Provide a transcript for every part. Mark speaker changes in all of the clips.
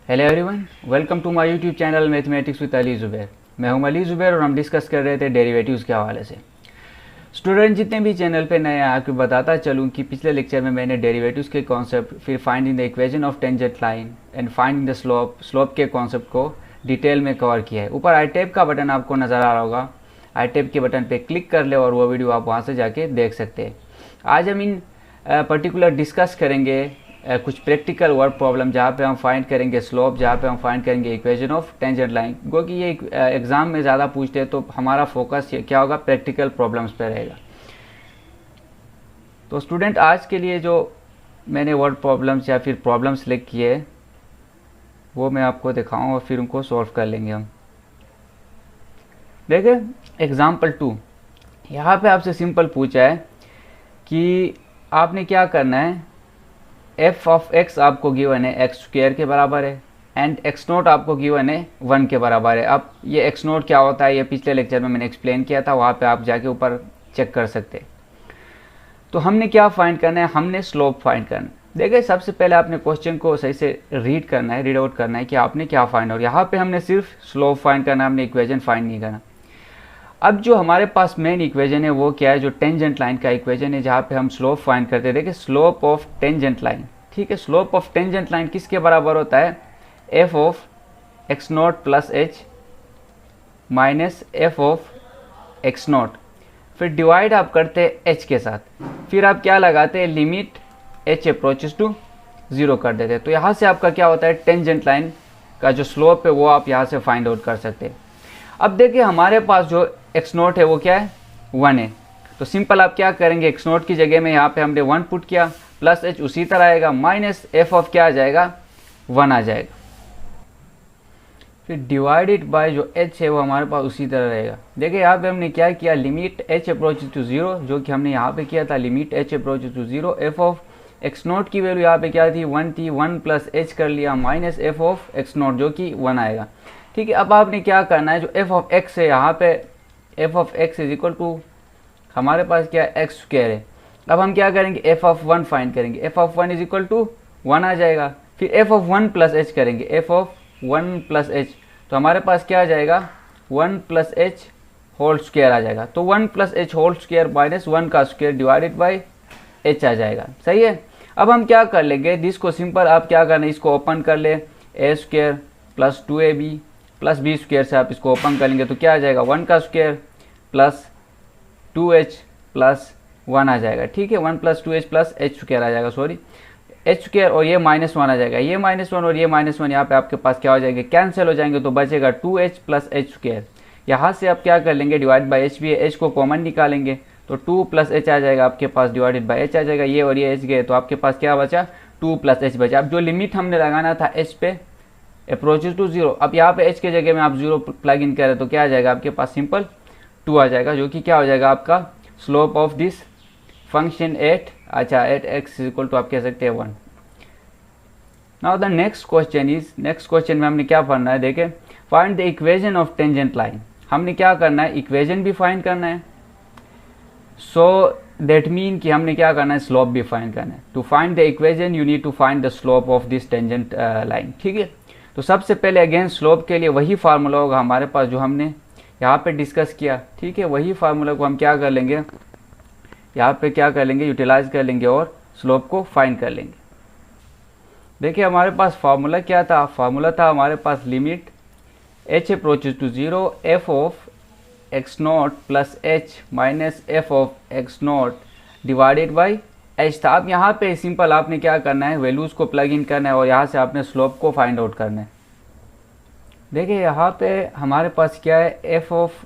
Speaker 1: Hello everyone, welcome to my YouTube channel mathematics with Ali Zubair. मैं हूं अली ज़ुबैर और हम डिस्कस कर रहे थे डेरिवेटिव्स के हवाले से। स्टूडेंट जितने भी चैनल पे नए हैं आपको बताता चलूं कि पिछले लेक्चर में मैंने डेरिवेटिव्स के कॉन्सेप्ट, फिर finding the equation of tangent line and finding the slope के कॉन्सेप्ट को डिटेल में कवर किया है। ऊपर आई टैब का बटन आपको नज़र आ रहा होगा, आई टैब के बटन पर क्लिक कर ले और वो वीडियो आप वहाँ से जाके देख सकते हैं। आज हम इन पर्टिकुलर डिस्कस करेंगे कुछ प्रैक्टिकल वर्ड प्रॉब्लम जहाँ पे हम फाइंड करेंगे स्लोप, जहाँ पे हम फाइंड करेंगे इक्वेशन ऑफ टेंजेंट लाइन। क्योंकि ये एग्जाम में ज़्यादा पूछते हैं तो हमारा फोकस क्या होगा, प्रैक्टिकल प्रॉब्लम्स पे रहेगा। तो स्टूडेंट आज के लिए जो मैंने वर्ड प्रॉब्लम्स या फिर प्रॉब्लम सेलेक्ट किए वो मैं आपको दिखाऊँ और फिर उनको सॉल्व कर लेंगे हम। देखिए एग्जाम्पल 2, यहाँ पे आपसे सिंपल पूछा है कि आपने क्या करना है, एफ ऑफ एक्स आपको गिवन है एक्स स्क्वायर के बराबर है एंड एक्स नोट आपको गिवन है 1 के बराबर है। अब ये एक्स नोट क्या होता है ये पिछले लेक्चर में मैंने एक्सप्लेन किया था, वहाँ पे आप जाके ऊपर चेक कर सकते हैं। तो हमने क्या फाइंड करना है, हमने स्लोप फाइंड करना है। देखिए सबसे पहले आपने क्वेश्चन को सही से रीड करना है, रीड आउट करना है कि आपने क्या फाइंड, और यहाँ पे हमने सिर्फ स्लोप फाइंड करना है, हमने इक्वेशन फाइंड नहीं करना। अब जो हमारे पास मेन इक्वेशन है वो क्या है, जो टेंजेंट लाइन का इक्वेशन है, जहाँ पे हम स्लोप फाइंड करते हैं। देखिए स्लोप ऑफ टेंजेंट लाइन, ठीक है, स्लोप ऑफ टेंजेंट लाइन किसके बराबर होता है, F of x naught plus H minus F of x note, फिर डिवाइड आप करते हैं एच के साथ, फिर आप क्या लगाते हैं, लिमिट एच अप्रोचेस टू 0 कर देते हैं। तो यहाँ से आपका क्या होता है, टेंजेंट लाइन का जो स्लोप है वो आप यहाँ से फाइंड आउट कर सकते हैं। अब देखिए हमारे पास जो एक्स नोट है वो क्या है, 1 है। तो सिंपल आप क्या करेंगे, एक्स नोट की जगह में यहाँ पे हमने 1 पुट किया, प्लस एच उसी तरह आएगा, माइनस एफ ऑफ क्या आ जाएगा, 1 आ जाएगा, फिर डिवाइडेड बाय जो एच है वो हमारे पास उसी तरह रहेगा। देखिए यहाँ पे हमने क्या किया, लिमिट एच अप्रोचेस टू 0, जो कि हमने यहाँ पे किया था, limit h approaches to 0, F of x naught की वैल्यू यहाँ पे क्या थी, 1 थी, 1 प्लस एच कर लिया minus F of x note जो कि 1 आएगा। ठीक है, अब आपने क्या करना है, जो एफ ऑफ एक्स है यहाँ पे f of x is equal to हमारे पास क्या है, एक्स स्क्वायर है। अब हम क्या करेंगे, एफ ऑफ 1 फाइंड करेंगे, f of 1 is equal to 1 आ जाएगा, फिर एफ ऑफ 1 प्लस एच करेंगे, एफ ऑफ 1 प्लस एच, तो हमारे पास क्या आ जाएगा, 1 प्लस एच होल स्क्वायर आ जाएगा। तो 1 plus h whole square minus 1 का स्क्वायर डिवाइडेड बाई एच आ जाएगा। सही है, अब हम क्या कर लेंगे, जिसको सिंपल आप क्या करना है, इसको ओपन कर ले, A square plus 2ab plus B square से आप इसको ओपन करेंगे तो क्या आ जाएगा, 1 का स्क्वायर प्लस 2h प्लस 1 आ जाएगा। ठीक है, 1 plus 2h plus H square आ जाएगा, सॉरी एच स्क्वायर, और ये माइनस 1 आ जाएगा, ये -1 और ये -1 यहाँ पे आपके पास क्या हो जाएंगे, कैंसिल हो जाएंगे, तो बचेगा 2h प्लस एच स्क्वायर। यहाँ से आप क्या कर लेंगे, डिवाइड बाई एच भी है, एच को कॉमन निकालेंगे तो 2 प्लस एच आ जाएगा आपके पास, डिवाइडेड बाई एच आ जाएगा, ये और ये एच गए तो आपके पास क्या बचा, 2 प्लस एच बचा। अब जो लिमिट हमने लगाना था एच पे अप्रोचेस टू 0, अब यहाँ पे h के जगह में आप 0 प्लग इन करें तो क्या आ जाएगा आपके पास, सिंपल 2 आ जाएगा, जो कि क्या हो जाएगा आपका slope of this function at x is equal to आप कह सकते हैं 1। Now the next question is, next question में हमने क्या पढ़ना है, देखें find the equation of tangent line. हमने क्या करना है, इक्वेशन भी फाइंड करना है, सो दैट मीन कि हमने क्या करना है, स्लोप भी फाइंड करना है। To find the equation you need to find the slope of this tangent line. ठीक है, तो सबसे पहले अगेन स्लोप के लिए वही फार्मूला होगा हमारे पास जो हमने यहाँ पे डिस्कस किया। ठीक है, वही फार्मूला को हम क्या कर लेंगे, यहाँ पे क्या कर लेंगे, यूटिलाइज कर लेंगे और स्लोप को फाइंड कर लेंगे। देखिए हमारे पास फार्मूला क्या था, फार्मूला था हमारे पास limit h approaches to 0, F of x naught plus H minus F of x naught divided by H था। अब यहाँ पे सिंपल आपने क्या करना है, वैल्यूज़ को प्लग इन करना है और यहाँ से आपने स्लोप को फाइंड आउट करना है। देखिए यहाँ पे हमारे पास क्या है, F of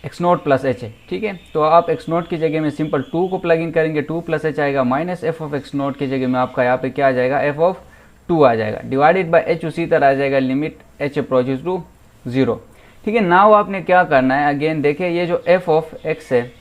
Speaker 1: x naught plus H है। ठीक है, तो आप एक्स नोट की जगह में सिंपल 2 को प्लग इन करेंगे, 2 प्लस एच आएगा, minus F of x naught की जगह में आपका यहाँ पे क्या आ जाएगा, एफ ऑफ 2 आ जाएगा, डिवाइडेड बाई एच उसी तरह आ जाएगा, लिमिट एच अप्रोचेस टू 0। ठीक है, नाउ आपने क्या करना है, अगेन देखिए ये जो एफ ऑफ एक्स है,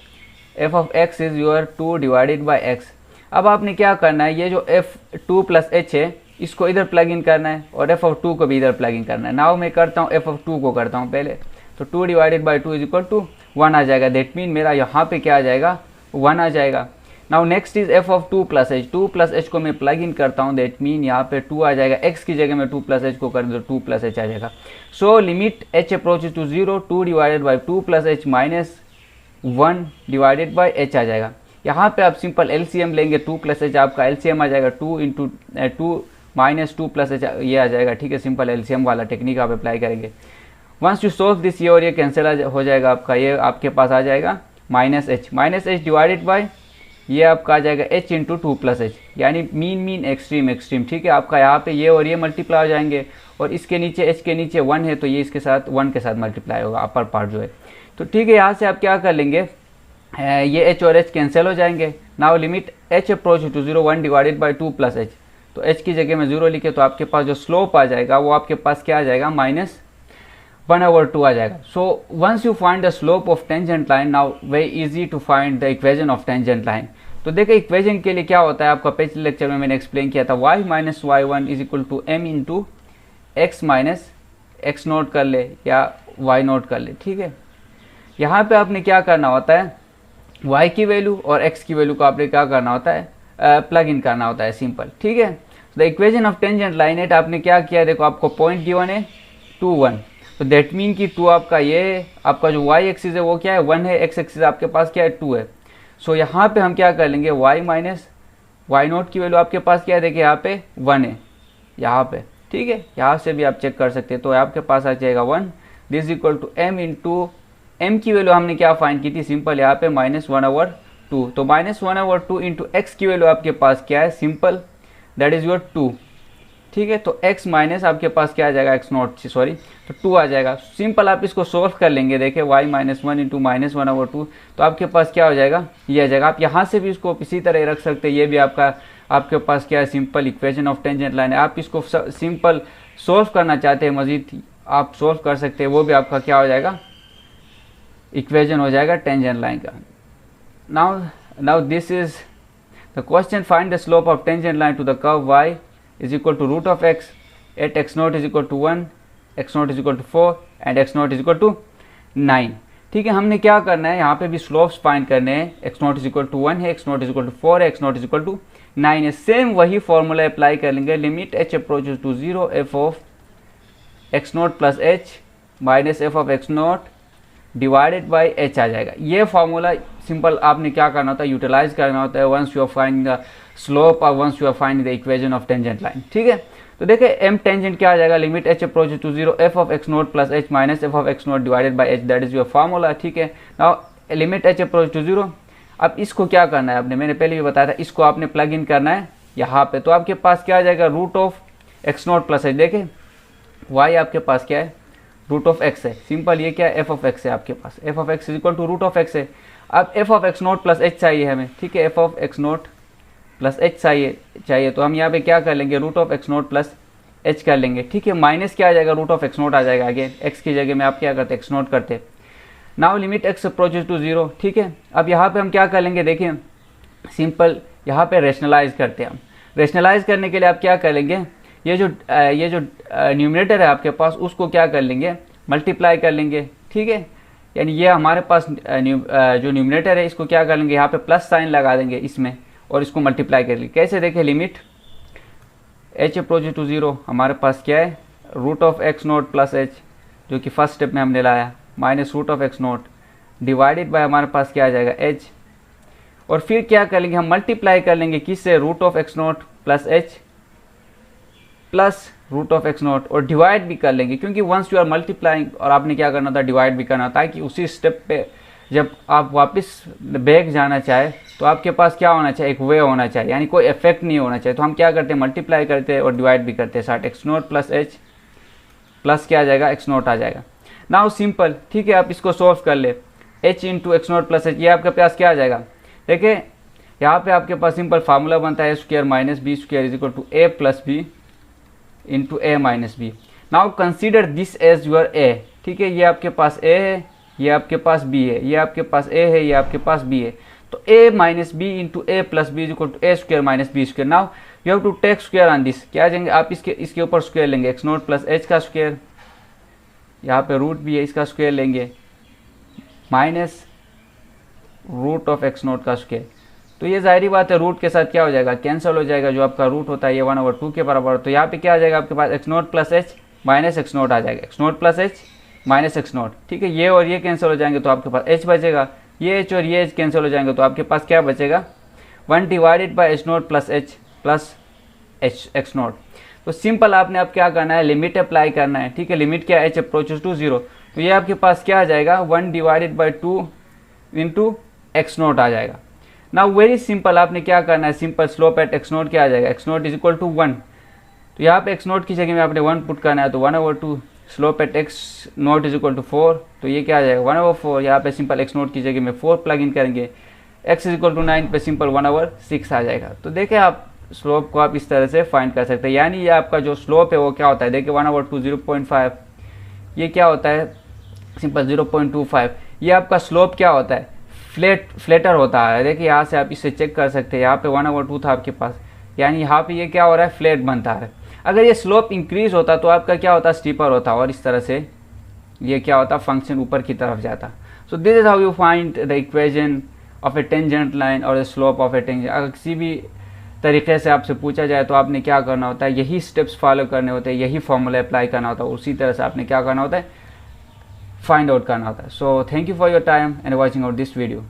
Speaker 1: F of x is your 2 divided by x. अब आपने क्या करना है, ये जो एफ 2 प्लस एच है इसको इधर प्लग इन करना है और एफ ऑफ 2 को भी इधर प्लग इन करना है। नाउ मैं करता हूँ एफ ऑफ 2 को करता हूँ पहले, तो 2 divided by 2 is equal to 1 आ जाएगा। दैट मीन मेरा यहाँ पे क्या आ जाएगा, 1 आ जाएगा। Now next is F of 2 plus H, 2 plus H को मैं प्लग इन करता हूँ, दैट मीन यहाँ पे 2 आ जाएगा, x की जगह में 2 प्लस एच को कर दो 2 प्लस एच आ जाएगा। So limit h approaches to 0, 2 divided by 2 plus H minus 1 divided by h आ जाएगा। यहाँ पे आप सिंपल एलसीएम लेंगे, 2 प्लस एच आपका एलसीएम आ जाएगा 2 इंटू 2 माइनस 2 प्लस एच ये आ जाएगा, ठीक है। सिंपल एलसीएम वाला टेक्निक आप अप्लाई करेंगे। वंस यू सोल्व दिस ये और ये कैंसिल हो जाएगा आपका, ये आपके पास आ जाएगा माइनस एच डिवाइडेड बाई ये आपका आ जाएगा h इंटू 2 प्लस एच, यानी मीन मीन एक्सट्रीम एक्सट्रीम, ठीक है। आपका यहाँ पे ये और ये मल्टीप्लाई हो जाएंगे और इसके नीचे h के नीचे 1 है तो ये इसके साथ 1 के साथ मल्टीप्लाई होगा अपर पार्ट जो है। तो ठीक है, यहाँ से आप क्या कर लेंगे, ये h और h कैंसिल हो जाएंगे। Now limit h approach to 0, 1 divided by 2 plus h, तो h की जगह में 0 लिखे तो आपके पास जो स्लोप आ जाएगा वो आपके पास क्या आ जाएगा, माइनस 1/2 आ जाएगा। So once you find the slope of tangent line, now very easy to find the equation of tangent line. तो देखिए इक्वेशन के लिए क्या होता है, आपका पिछले लेक्चर में मैंने एक्सप्लेन किया था, y minus y1 is equal to m into x minus x naught कर ले या y नोट कर ले, ठीक है। यहाँ पे आपने क्या करना होता है, y की वैल्यू और x की वैल्यू को आपने क्या करना होता है, प्लग इन करना होता है, सिंपल, ठीक है। The equation of tangent line at आपने क्या किया, देखो आपको पॉइंट गिवन है 2 1, तो दैट मीन कि 2 आपका ये है, आपका जो y एक्सिस है वो क्या है 1 है, x एक्सिस आपके पास क्या है 2 है। सो यहाँ पे हम क्या कर लेंगे, y माइनस वाई नोट की वैल्यू आपके पास क्या है, देखिए यहाँ पे 1 है यहाँ पे, ठीक है। यहाँ से भी आप चेक कर सकते हैं, तो आपके पास आ जाएगा 1, this equal to m into m की वैल्यू हमने क्या फाइंड की थी, सिंपल यहाँ पे -1/2, तो -1/2 इंटू x की वैल्यू आपके पास क्या है, सिंपल दैट इज योर 2, ठीक है। तो x माइनस आपके पास क्या आ जाएगा, x नॉट सॉरी, तो 2 आ जाएगा। सिंपल आप इसको सोल्व कर लेंगे, देखिए y माइनस 1 इंटू -1/2, तो आपके पास क्या हो जाएगा, ये आ जाएगा। आप यहाँ से भी इसको इसी तरह रख सकते हैं, ये भी आपके पास क्या है, simple equation of tangent line है। आप इसको सिंपल सोल्व करना चाहते हैं मजीद आप सोल्व कर सकते हैं, वो भी आपका क्या हो जाएगा, इक्वेशन हो जाएगा टेंजेंट लाइन का। Now this is the question, find the slope of tangent line to the curve y is equal to root of x at x naught is equal to 1, x naught is equal to 4 and x naught is equal to 9, ठीक है। हमने क्या करना है, यहाँ पे भी slopes find करने हैं, x naught is equal to 1 है, x naught is equal to 4 है, x naught is equal to 9 है। सेम वही फॉर्मूला अप्लाई कर लेंगे, limit h approaches to 0, f of x naught plus h minus f of x naught divided by h आ जाएगा। ये formula simple आपने क्या करना होता है, यूटिलाइज करना होता है once you are find the slope और once you are find the equation of tangent line, ठीक है। तो देखिए m टेंजेंट क्या आ जाएगा, limit h approaches to 0, f of x naught plus h minus f of x naught divided by h, that is your formula, ठीक है। Now limit h approach to 0, अब इसको क्या करना है आपने, मैंने पहले भी बताया था, इसको आपने प्लग इन करना है यहाँ पे, तो आपके पास क्या आ जाएगा, root of x naught plus h, देखें y आपके पास क्या है, रूट ऑफ x है, सिंपल ये क्या है, f ऑफ x है आपके पास, f of x is equal to root of x है। अब f of x naught plus h चाहिए हमें, ठीक है, f of x naught plus h चाहिए, तो हम यहाँ पे क्या कर लेंगे, root of x naught plus h कर लेंगे, ठीक है। माइनस क्या आ जाएगा, रूट ऑफ x नोट आ जाएगा, आगे x की जगह में आप क्या करते, x नोट करते। Now limit x approaches to 0, ठीक है। अब यहाँ पे हम क्या कर लेंगे, देखिए सिंपल यहाँ पे रेशनलाइज करते हैं हम। रेशनलाइज करने के लिए आप क्या कर लेंगे, ये जो न्यूमरेटर है आपके पास उसको क्या कर लेंगे, मल्टीप्लाई कर लेंगे, ठीक है। यानी ये हमारे पास जो न्यूमरेटर है इसको क्या कर लेंगे, यहाँ पे प्लस साइन लगा देंगे इसमें और इसको मल्टीप्लाई कर लेंगे। कैसे, देखिए लिमिट h अप्रोच टू 0 हमारे पास क्या है, root of x naught plus h, जो कि फर्स्ट स्टेप में हमने लाया, minus root of x naught divided by हमारे पास क्या आ जाएगा h, और फिर क्या कर लेंगे, हम मल्टीप्लाई कर लेंगे किससे, root of x naught plus h plus root of x naught, और डिवाइड भी कर लेंगे, क्योंकि वंस यू आर मल्टीप्लाइंग और आपने क्या करना था, डिवाइड भी करना था, कि उसी स्टेप पे जब आप वापस बैक जाना चाहे तो आपके पास क्या होना चाहिए, एक वे होना चाहिए, यानी कोई इफेक्ट नहीं होना चाहिए। तो हम क्या करते हैं, मल्टीप्लाई करते हैं और डिवाइड भी करते हैं साथ, x naught plus h plus क्या आ जाएगा, x नोट आ जाएगा। नाउ सिंपल, ठीक है, आप इसको सोल्व कर ले, h into X naught plus h, ये आपके पास क्या आ जाएगा, देखिए यहाँ पे आपके पास सिंपल फार्मूला बनता है square minus b square is equal to a plus b into a minus b. Now consider this as your a, ठीक है, ये आपके पास a है, ये आपके पास b है, ये आपके पास a है, ये आपके पास b है, तो a minus b into a plus b is equal to a square minus b square. Now you have to take square on this, क्या जाएंगे आप इसके ऊपर स्क्वायर लेंगे, एक्स नोट प्लस h का स्क्वायर, यहाँ पे रूट भी है इसका स्क्वायर लेंगे, minus root of x naught का स्क्वायर, तो ये जाहिर बात है रूट के साथ क्या हो जाएगा, कैंसिल हो जाएगा, जो आपका रूट होता है ये 1/2 के बराबर। तो यहाँ पे क्या आ जाएगा आपके पास x naught plus H minus x naught आ जाएगा, x naught plus H minus x naught. ठीक है, ये और ये कैंसिल हो जाएंगे तो आपके पास h बचेगा, ये h और ये h कैंसिल हो जाएंगे तो आपके पास क्या बचेगा 1 divided by H note plus H plus H x note. तो सिंपल आपने अब क्या करना है, लिमिट अप्लाई करना है। ठीक है, लिमिट क्या h अप्रोचेस टू 0, तो ये आपके पास क्या आ जाएगा 1 divided by 2 into X naught आ जाएगा। नाउ वेरी सिंपल, आपने क्या करना है, simple slope at x naught क्या आ जाएगा, X naught is equal to 1। तो यहाँ पे एक्स नोट की जगह में आपने 1 पुट करना है, तो 1/2 slope at x naught is equal to 4, तो ये क्या आ जाएगा 1/4। यहाँ पे सिंपल एक्स नोट की जगह में 4 प्लग इन करेंगे, x इज इक्वल टू 9 पे सिंपल 1/6 आ जाएगा। तो देखिए आप स्लोप को आप इस तरह से फाइंड कर सकते हैं, यानी ये आपका जो स्लोप है वो क्या होता है, देखिए 1/2 0.5, ये क्या होता है सिंपल 0.25। ये आपका स्लोप क्या होता है, फ्लेटर होता है। देखिए यहाँ से आप इसे चेक कर सकते हैं, यहाँ पे 1/2 था आपके पास, यानी यहाँ पे ये क्या हो रहा है, फ्लैट बनता है। अगर ये स्लोप इंक्रीज होता तो आपका क्या होता, स्टीपर होता, और इस तरह से ये क्या होता, फंक्शन ऊपर की तरफ जाता। So this is how you find the equation of a tangent line और the slope of a tangent. अगर किसी भी तरीके से आपसे पूछा जाए तो आपने क्या करना होता है, यही स्टेप्स फॉलो करने होते हैं, यही फॉर्मूला अप्लाई करना होता है, उसी तरह से आपने क्या करना होता है, फाइंड आउट करना होता है। So thank you for your time and watching out this video.